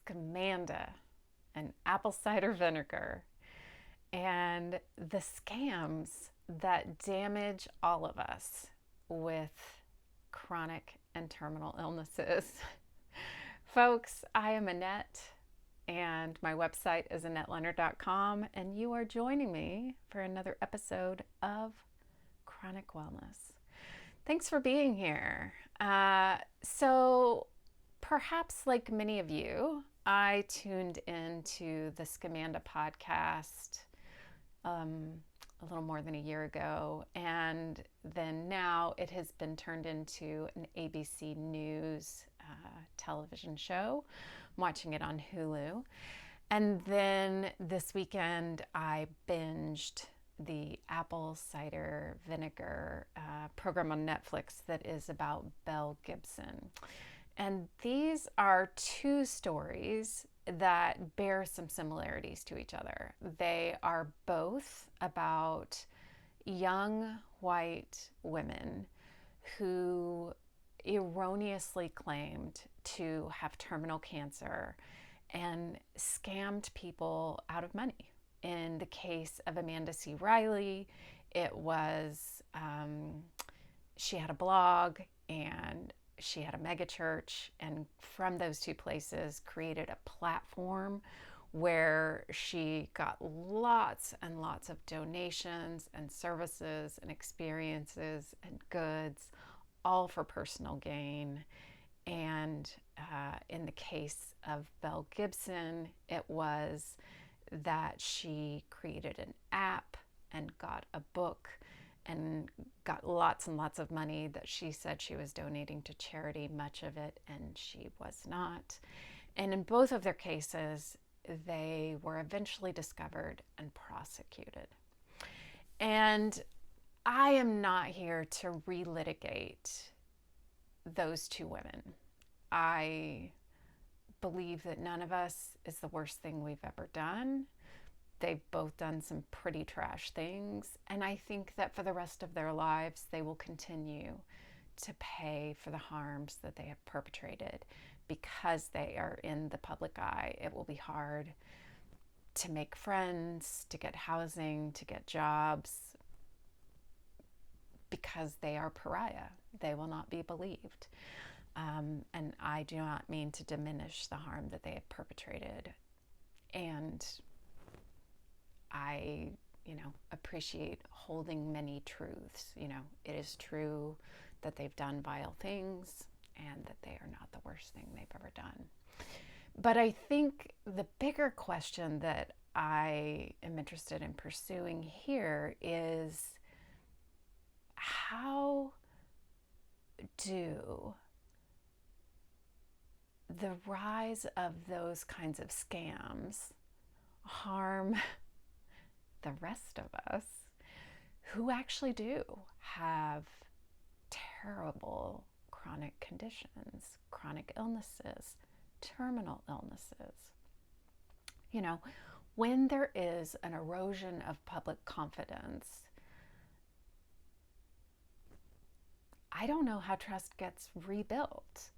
Scamanda and apple cider vinegar and the scams that damage all of us with chronic and terminal illnesses. Folks, I am Annette, and my website is AnnetteLeonard.com, and you are joining me for another episode of Chronic Wellness. Thanks for being here. So perhaps like many of you, I tuned into the Scamanda podcast a little more than a year ago, and then now it has been turned into an ABC News television show. I'm watching it on Hulu. And then this weekend I binged the apple cider vinegar program on Netflix that is about Mel Gibson. And these are two stories that bear some similarities to each other. They are both about young white women who erroneously claimed to have terminal cancer and scammed people out of money. In the case of Amanda C. Riley, it was she had a blog and she had a mega church, and from those two places created a platform where she got lots and lots of donations and services and experiences and goods, all for personal gain. And in the case of Mel Gibson, it was that she created an app and got a book and got lots and lots of money that she said she was donating to charity, much of it, and she was not. And in both of their cases, they were eventually discovered and prosecuted. And I am not here to relitigate those two women. I believe that none of us is the worst thing we've ever done. They've both done some pretty trash things, and I think that for the rest of their lives, they will continue to pay for the harms that they have perpetrated because they are in the public eye. It will be hard to make friends, to get housing, to get jobs, because they are pariah. They will not be believed. And I do not mean to diminish the harm that they have perpetrated. And I, appreciate holding many truths. It is true that they've done vile things and that they are not the worst thing they've ever done. But I think the bigger question that I am interested in pursuing here is, how do the rise of those kinds of scams harm the rest of us who actually do have terrible chronic conditions, chronic illnesses, terminal illnesses? When there is an erosion of public confidence, I don't know how trust gets rebuilt.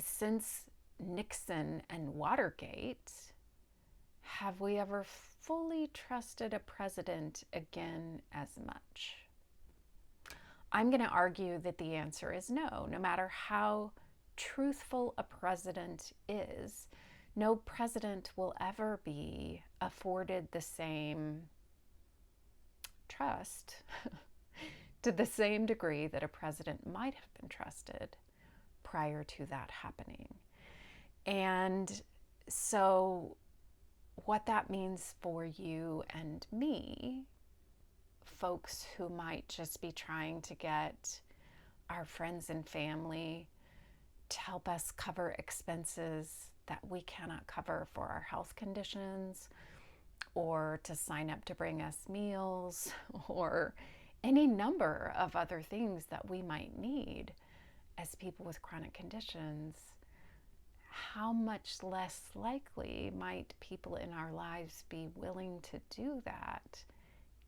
Since Nixon and Watergate, have we ever fully trusted a president again as much? I'm going to argue that the answer is no. No matter how truthful a president is, no president will ever be afforded the same trust to the same degree that a president might have been trusted prior to that happening. And so what that means for you and me, folks who might just be trying to get our friends and family to help us cover expenses that we cannot cover for our health conditions, or to sign up to bring us meals, or any number of other things that we might need as people with chronic conditions, how much less likely might people in our lives be willing to do that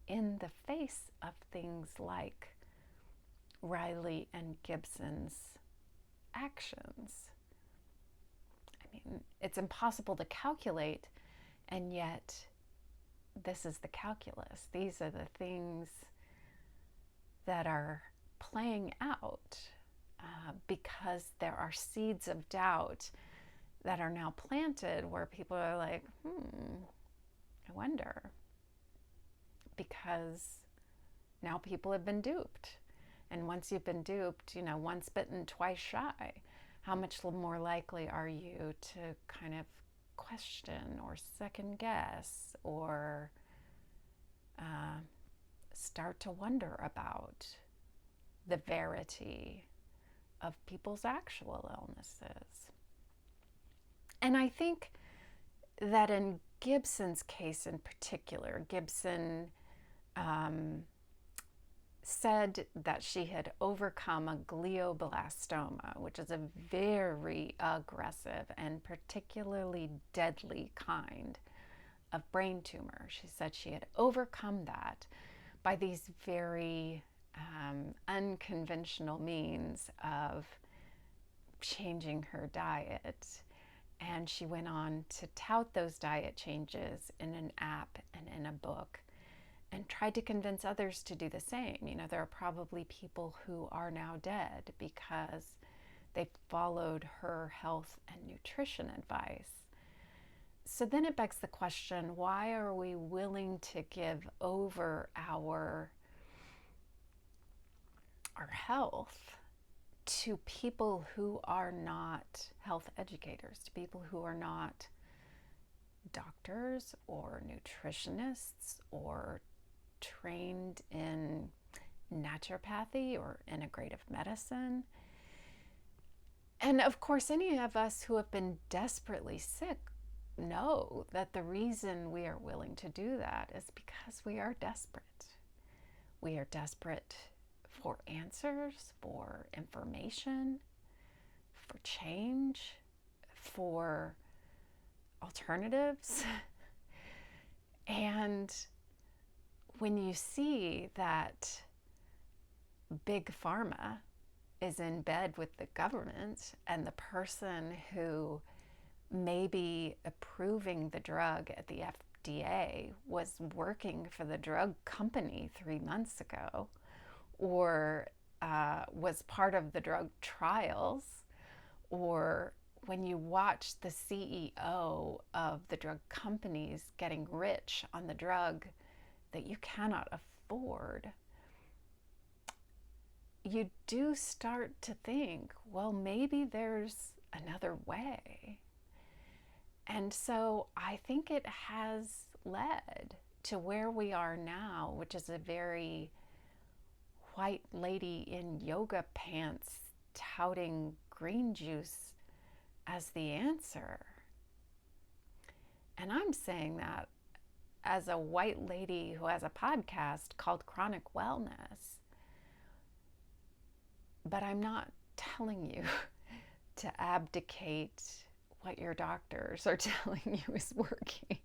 in the face of things like Riley and Gibson's actions? It's impossible to calculate, and yet this is the calculus. These are the things that are playing out because there are seeds of doubt that are now planted where people are like, I wonder. Because now people have been duped. And once you've been duped, once bitten, twice shy. How much more likely are you to kind of question or second guess or start to wonder about the verity of people's actual illnesses? And I think that in Gibson's case in particular, Gibson said that she had overcome a glioblastoma, which is a very aggressive and particularly deadly kind of brain tumor. She said she had overcome that by these very unconventional means of changing her diet. And she went on to tout those diet changes in an app and in a book and tried to convince others to do the same. There are probably people who are now dead because they followed her health and nutrition advice. So then it begs the question, why are we willing to give over our health to people who are not health educators, to people who are not doctors or nutritionists or trained in naturopathy or integrative medicine? And of course, any of us who have been desperately sick know that the reason we are willing to do that is because we are desperate. We are desperate for answers, for information, for change, for alternatives. And when you see that big pharma is in bed with the government and the person who may be approving the drug at the FDA was working for the drug company 3 months ago, or was part of the drug trials, or when you watch the CEO of the drug companies getting rich on the drug that you cannot afford, you do start to think, well, maybe there's another way. And so I think it has led to where we are now, which is a very white lady in yoga pants touting green juice as the answer. And I'm saying that as a white lady who has a podcast called Chronic Wellness. But I'm not telling you to abdicate what your doctors are telling you is working.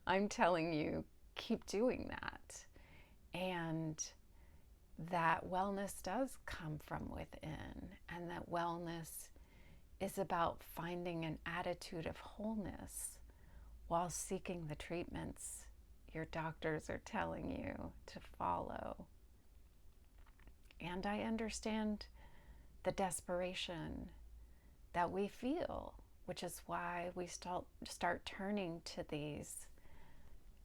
I'm telling you, keep doing that. And that wellness does come from within, and that wellness is about finding an attitude of wholeness while seeking the treatments your doctors are telling you to follow. And I understand the desperation that we feel, which is why we start turning to these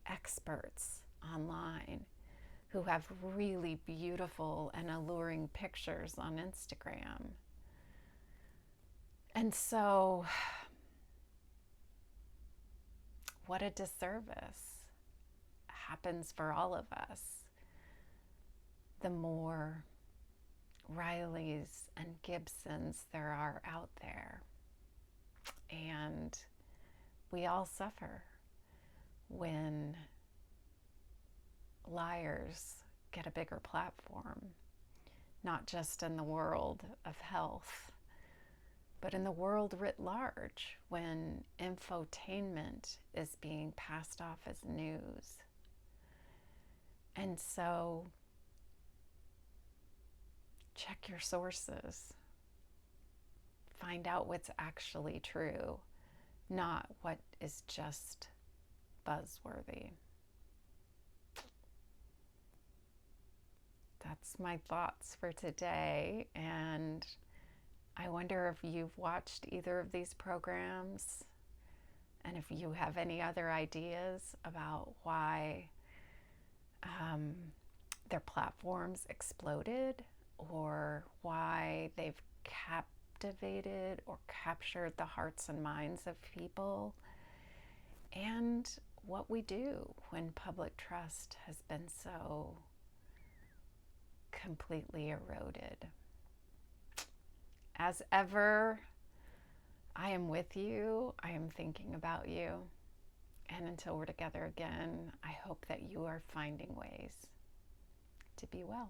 experts online who have really beautiful and alluring pictures on Instagram. And so, what a disservice happens for all of us the more Rileys and Gibsons there are out there. And we all suffer when liars get a bigger platform, not just in the world of health, but in the world writ large, when infotainment is being passed off as news. And so, check your sources. Find find out what's actually true, not what is just buzzworthy. That's my thoughts for today, and I wonder if you've watched either of these programs and if you have any other ideas about why their platforms exploded, or why they've captivated or captured the hearts and minds of people, and what we do when public trust has been so completely eroded. As ever, I am with you. I am thinking about you. And until we're together again, I hope that you are finding ways to be well.